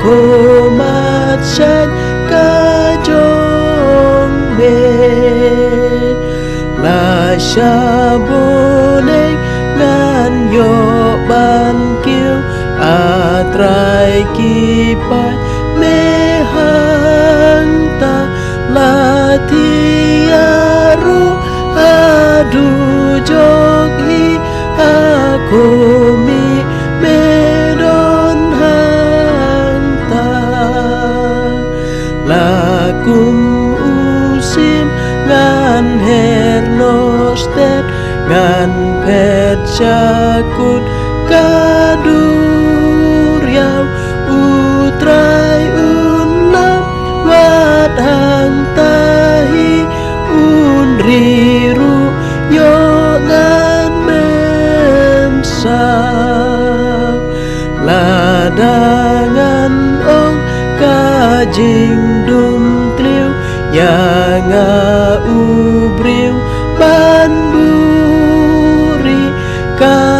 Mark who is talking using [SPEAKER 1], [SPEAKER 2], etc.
[SPEAKER 1] aku macet kajong me la shaboneng ngan yo ban kiu atrai kipai mehang ta la tiaru adu jogi aku mi medon hanta lakum usim ngan hernostet ngan pet cakut kaduriau utrai unlam wat hang tahi unriru yo ngan mensau ladangan ong kajing dum tliu yanga ubriu ban buri ka